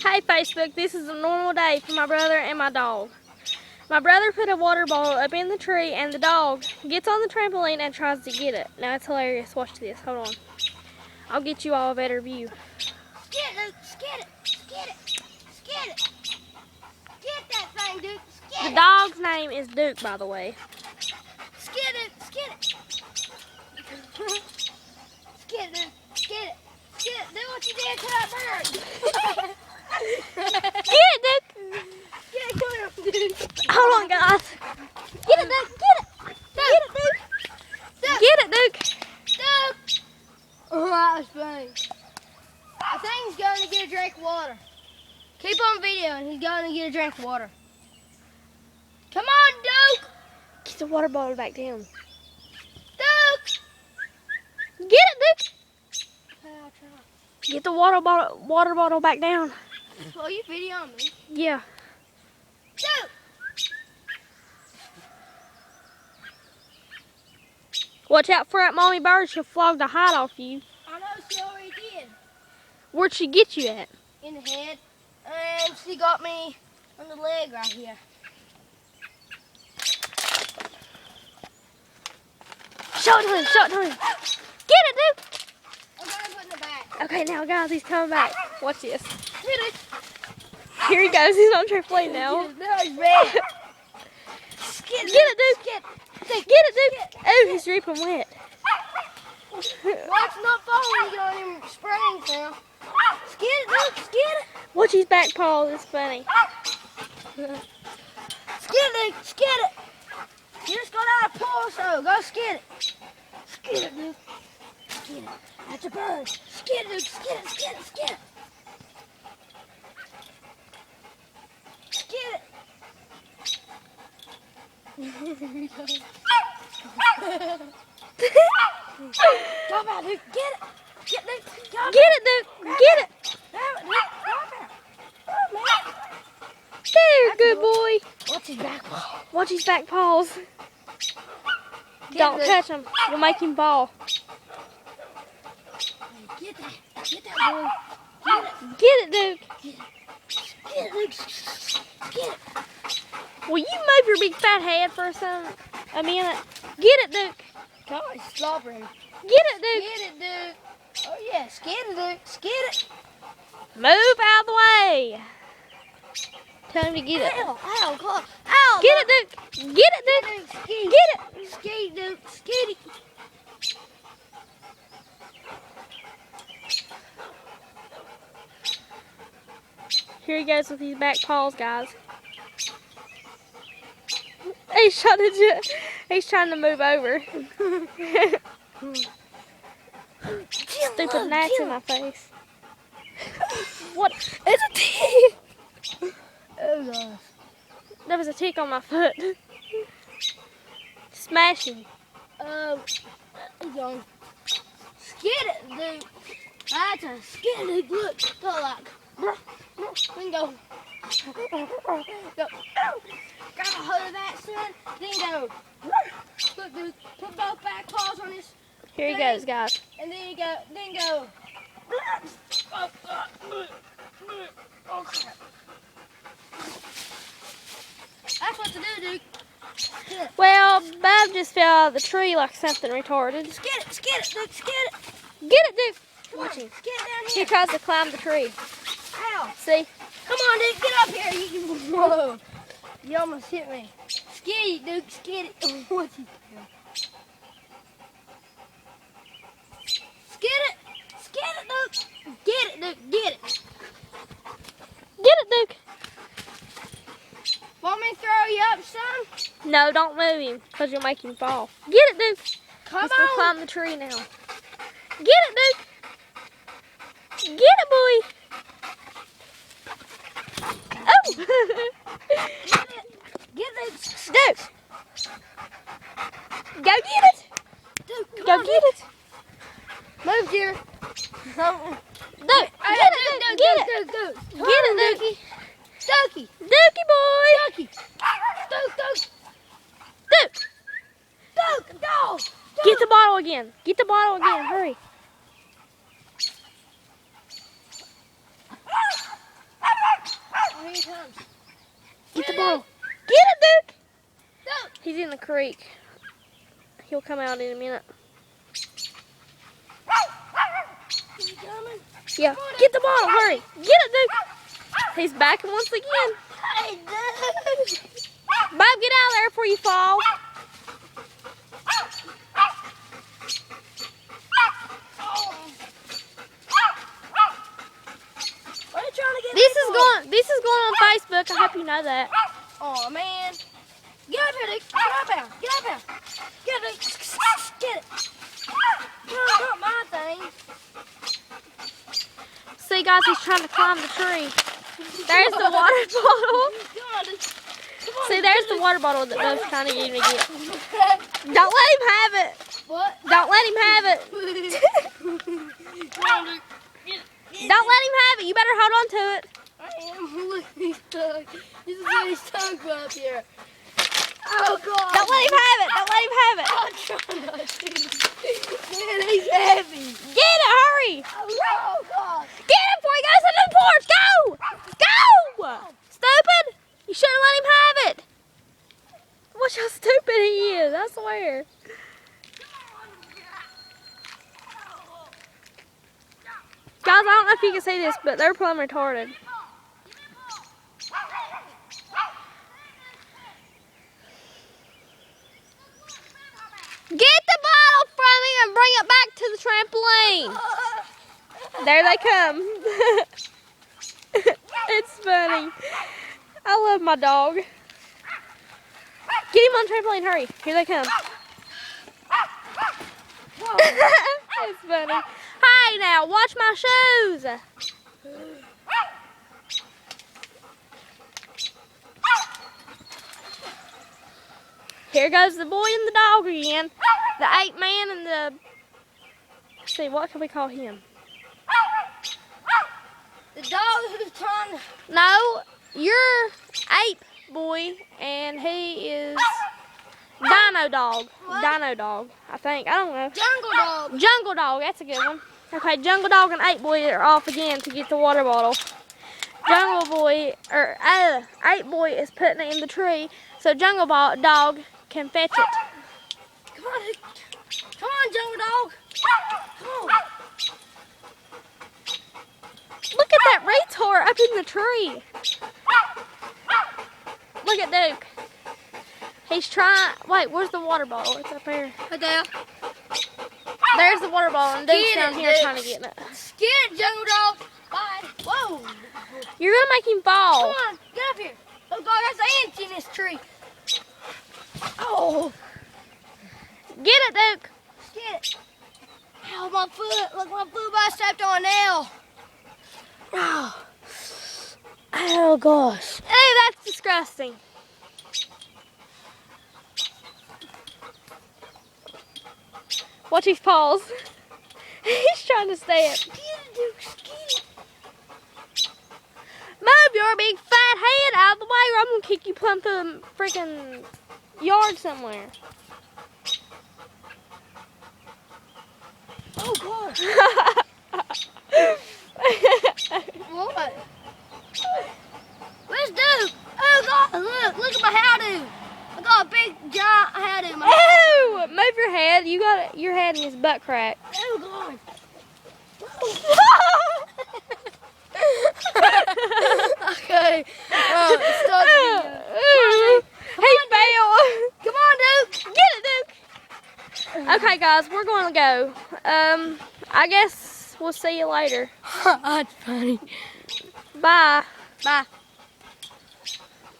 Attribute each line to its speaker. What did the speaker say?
Speaker 1: Hey Facebook, this is a normal day for my brother and my dog. My brother put a water bottle up in the tree and the dog gets on the trampoline and tries to get it. Now it's hilarious. Watch this. Hold on. I'll get you all a better view.
Speaker 2: Get it, Luke. Get it. Get it. Get it. Get that thing, Duke. Get
Speaker 1: The dog's name is Duke, by the way.
Speaker 2: Skid it. Skid it. Skid it. Skid it. Skid it. Do what you did to that bird.
Speaker 1: Get it, Duke.
Speaker 2: Get it, come here, Duke.
Speaker 1: Hold on, guys. Get it, Duke. Get it. Get it, Duke. Get it, Duke.
Speaker 2: Duke. Oh, that was funny. I think he's going to get a drink of water. Keep on video and he's going to get a drink of water. Come on, Duke.
Speaker 1: Get the water bottle back down.
Speaker 2: Duke.
Speaker 1: Get it, Duke.
Speaker 2: Okay, I'll try.
Speaker 1: Get the water bottle back down.
Speaker 2: Well, you videoing me.
Speaker 1: Yeah.
Speaker 2: Duke.
Speaker 1: Watch out for that mommy bird. She'll flog the hide off you.
Speaker 2: I know she already did.
Speaker 1: Where'd she get you at?
Speaker 2: In the head. And she got me on the leg right here.
Speaker 1: Show it to him. Show it to him. Get it, Duke.
Speaker 2: I'm going to put it in the back.
Speaker 1: Okay, now, guys, he's coming back. Watch this.
Speaker 2: Get it.
Speaker 1: Here he goes. He's on trampoline now.
Speaker 2: Now he's red.
Speaker 1: Get it, Duke. Get it, Duke. Oh, he's dripping wet.
Speaker 2: Well, it's not falling. You got him spraying now. Skid it, Duke. Skid it.
Speaker 1: Watch his back paws. It's funny.
Speaker 2: Skid it, Duke. Skid it. You just got out of pull, so go skid it. Skid it, Duke. Skid it. That's a bird. Skid it, Duke. Skid it, skid it, skid it. Skid it. Come on, Duke. Get it. Get it, Duke. Come
Speaker 1: Get it, Duke. Get it.
Speaker 2: Damn it, Duke. Come here. Oh, man.
Speaker 1: There, good boy.
Speaker 2: What's his back paw?
Speaker 1: Watch his back paws. Don't touch him. You'll make him fall.
Speaker 2: Get that. Get that boy. Get it.
Speaker 1: Get it, Duke.
Speaker 2: Get it, Luke. Get it.
Speaker 1: Will you move your big fat head for a minute? Get it, Duke.
Speaker 2: God, he's slobbering.
Speaker 1: Get it, Duke.
Speaker 2: Get it, Duke. Oh, yeah. Skid it, Duke. Skid it.
Speaker 1: Move out of the way. Tell him to get it.
Speaker 2: Ow, ow, God. Ow.
Speaker 1: Get it, Duke. Get it, Duke.
Speaker 2: Skid.
Speaker 1: Get it.
Speaker 2: Skid, Duke. Skid it.
Speaker 1: Here he goes with his back paws, guys. He's trying to move over. Stupid gnats in my face. What? It's a tick.
Speaker 2: Oh, gosh.
Speaker 1: There was a tick on my foot. Smashing.
Speaker 2: He's on. Skid it, Duke. That's a skid it, Duke. Go like. Then go. Go. Got a hold of that, son. Then go. Look, Duke. Put both back paws on his.
Speaker 1: Here he goes, guys.
Speaker 2: And then you go. Then go. Oh, crap. That's what to do, Duke.
Speaker 1: Well, Bob just fell out of the tree like something retarded.
Speaker 2: Skid it, Duke. Skid it.
Speaker 1: Get it, Duke. Watch him.
Speaker 2: Skid it down
Speaker 1: He
Speaker 2: here.
Speaker 1: tries to climb the tree.
Speaker 2: Ow.
Speaker 1: See?
Speaker 2: Come on, Duke, get up here. Whoa. You almost hit me. Skid it, Duke, skid it. What's he doing? Skid it. Skid it, Duke. Get it, Duke, get it.
Speaker 1: Get it, Duke.
Speaker 2: Want me to throw you up, son?
Speaker 1: No, don't move him, because you'll make him fall. Get it, Duke.
Speaker 2: Come
Speaker 1: He's going to
Speaker 2: on.
Speaker 1: climb the tree now. Get it, Duke. Get it, boy. Oh!
Speaker 2: Get it. Get it.
Speaker 1: Duke. Go get it.
Speaker 2: Duke, come
Speaker 1: Go
Speaker 2: on,
Speaker 1: get
Speaker 2: Duke.
Speaker 1: it.
Speaker 2: Move, dear.
Speaker 1: Duke, get it, Duke. Get it.
Speaker 2: Duke.
Speaker 1: Get it, Dukey.
Speaker 2: Dukey.
Speaker 1: Dukey boy.
Speaker 2: Dukey. Duke.
Speaker 1: Duke.
Speaker 2: Duke, go.
Speaker 1: Get the bottle again. Get the bottle again. Hurry.
Speaker 2: bottle.
Speaker 1: Get it, Duke.
Speaker 2: Duke.
Speaker 1: He's in the creek. He'll come out in a minute.
Speaker 2: Is he coming?
Speaker 1: Yeah. Get the bottle. Hurry. Get it, Duke. He's backing once again.
Speaker 2: Hey, Duke.
Speaker 1: Bob, get out of there before you fall.
Speaker 2: What are you trying to get
Speaker 1: This is going on Facebook. I hope you know that.
Speaker 2: Oh man. Get up here, Duke. Get up here. Get up here. Get it, Duke. Get it. No, not my thing.
Speaker 1: See, guys, he's trying to climb the tree. There's the water bottle.
Speaker 2: Come on, Duke. Come on,
Speaker 1: See, there's the water bottle that Dove's trying to get him to get.
Speaker 2: Duke.
Speaker 1: Don't let him have it.
Speaker 2: What?
Speaker 1: Don't let him have it.
Speaker 2: Come on, Duke.
Speaker 1: Don't let him have it. You better hold on to it.
Speaker 2: I am. Look, he's stuck. This is his tongue up here. Oh, God.
Speaker 1: Don't let him have it. Don't let him have it.
Speaker 2: I'm trying not to. Man, he's heavy.
Speaker 1: Get it. Hurry.
Speaker 2: Oh, God.
Speaker 1: Get it before he goes into the porch. Go. Go. Stupid. You shouldn't let him have it. Watch how stupid he is. I swear. Guys, I don't know if you can see this, but they're plumb retarded. Get the bottle from me and bring it back to the trampoline. There they come. It's funny. I love my dog. Get him on the trampoline, hurry. Here they come. It's funny. Hey now, watch my shoes. Here goes the boy and the dog again. The ape man and the... Let's see, what can we call him?
Speaker 2: The dog who's trying to...
Speaker 1: No, you're ape boy and he is dino dog.
Speaker 2: What?
Speaker 1: Dino dog, I think. I don't know.
Speaker 2: Jungle dog.
Speaker 1: Jungle dog, that's a good one. Okay, jungle dog and ape boy are off again to get the water bottle. Jungle boy, or ape boy is putting it in the tree so jungle dog can fetch it.
Speaker 2: Come on, come on, jungle dog. Come on.
Speaker 1: Look at that retard up in the tree. Look at Duke. He's trying. Wait, where's the water bottle? It's up there.
Speaker 2: Right there.
Speaker 1: There's the water bottle, and Duke's
Speaker 2: Get
Speaker 1: down
Speaker 2: it,
Speaker 1: here
Speaker 2: Duke.
Speaker 1: trying to get it.
Speaker 2: Scared, jungle dog. Bye. Whoa.
Speaker 1: You're gonna make him
Speaker 2: Come
Speaker 1: fall.
Speaker 2: on, get up here. Oh God, there's ants in this tree. Oh,
Speaker 1: Get it, Duke.
Speaker 2: get it. Ow, my foot. Look, my foot I stepped on a nail. Oh. Oh gosh.
Speaker 1: Hey, that's disgusting. Watch his paws. He's trying to stay up.
Speaker 2: Get it, Duke. Get it.
Speaker 1: Move your big fat head out of the way or I'm gonna kick you plumb through the freaking yard somewhere.
Speaker 2: Oh God. What? Where's Duke? Oh God, look at my hairdo. I got a big giant hairdo. My
Speaker 1: Ew! Move your head. You got your head in his butt crack.
Speaker 2: Oh God. Okay. Stop.
Speaker 1: He fell.
Speaker 2: Come on, Duke.
Speaker 1: Get it, Duke. Okay, guys, we're going to go. I guess we'll see you later.
Speaker 2: That's funny.
Speaker 1: Bye.
Speaker 2: Bye.